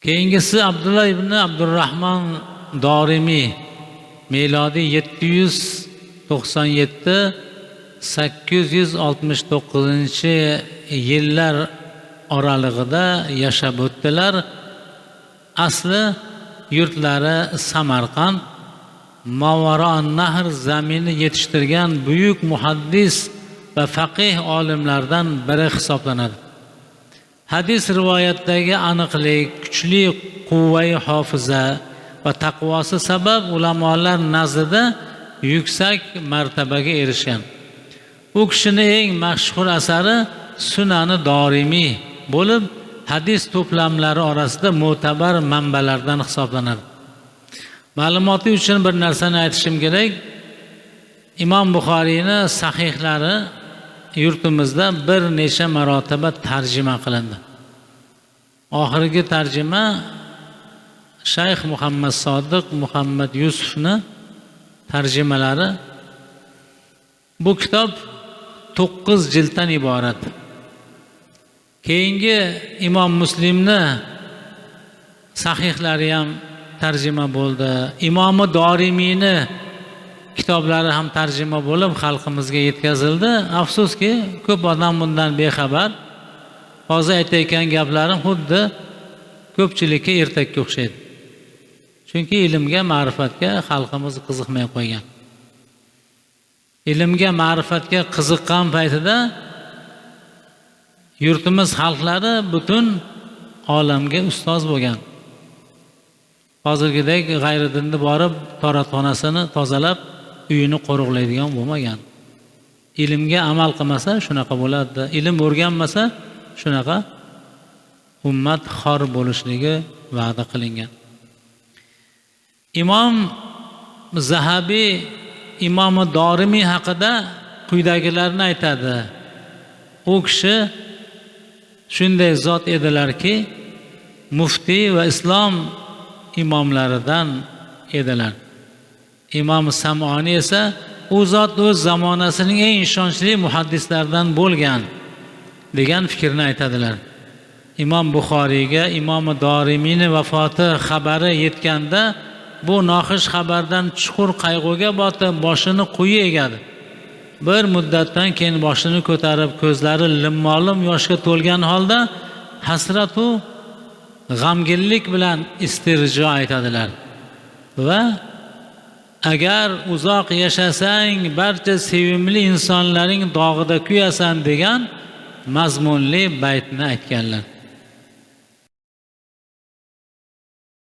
Keyingisi Abdullah ibn Abdurrahman Dorimiy milodiy 797 869-yillar oralig'ida yashab o'tdilar. Asli yurtlari Samarqand, Mavaro'an Nahr zamini yetishtirgan buyuk muhaddis va faqih olimlardan biri hisoblanadi. Hadis rivoyatdagi aniqlik, kuchli quvvai hofiza va taqvosi sabab ulamolar nazdida yuksak martabaga erishgan. U kishining eng mashhur asari Sunan-i Dorimiy bo'lib, hadis to'plamlari orasida mo'tabar manbalardan hisoblanadi. Ma'lumoti uchun bir narsani aytishim kerak. Imom Buxoriyning sahihlari yurtimizda bir necha marotaba tarjima qilindi. Oxirgi tarjima Shayx Muhammad Sodiq Muhammad Yusufning tarjimalari. Bu kitob 9 jilddan iborat. Keyingi Imom Muslimning sahihlari ham tarjima bo'ldi. Imom Dorimiyning kitoblari ham tarjima bo'lib xalqimizga yetkazildi. Afsuski, ko'p odam bundan bexabar. Hozir aytayotgan gaplarim xuddi ko'pchilikka ertakka o'xshaydi. Chunki ilmga, ma'rifatga xalqimiz qiziqmay qo'ygan. Ilmga, ma'rifatga qiziqqan paytida yurtimiz xalqlari butun olamga ustoz bo'lgan. Hozirgidek g'ayridinni borib toratxonasini tozalab, uyini qo'riqlaydigan bo'lmagan. Ilmga amal qilmasa shunaqa bo'ladi. Ilm o'rganmasa shunaqa ummat xor bo'lishligi va'da qilingan. Imom Zahabiy Imom Dorimiy haqida quyidagilarni aytadi. U kishi shunday zot edilarki, muftiy va islom imomlaridan edilar. Imom Sam'oni esa u zot o'z zamonasining eng ishonchli muhaddislardan bo'lgan degan fikrni aytadilar. Imom Buxoriyga Imom Dorimiyning vafoti xabari yetganda bu noxish xabardan chuqur qayg'uga botib, boshini quyi egadi. Bir muddatdan keyin boshini ko'tarib, ko'zlari limmolim yoshga to'lgan holda hasratu g'amginlik bilan istirjo aytadilar. Va agar uzoq yashasang, barcha sevimli insonlaring dog'ida kuyasan degan mazmunli baytni aytganlar.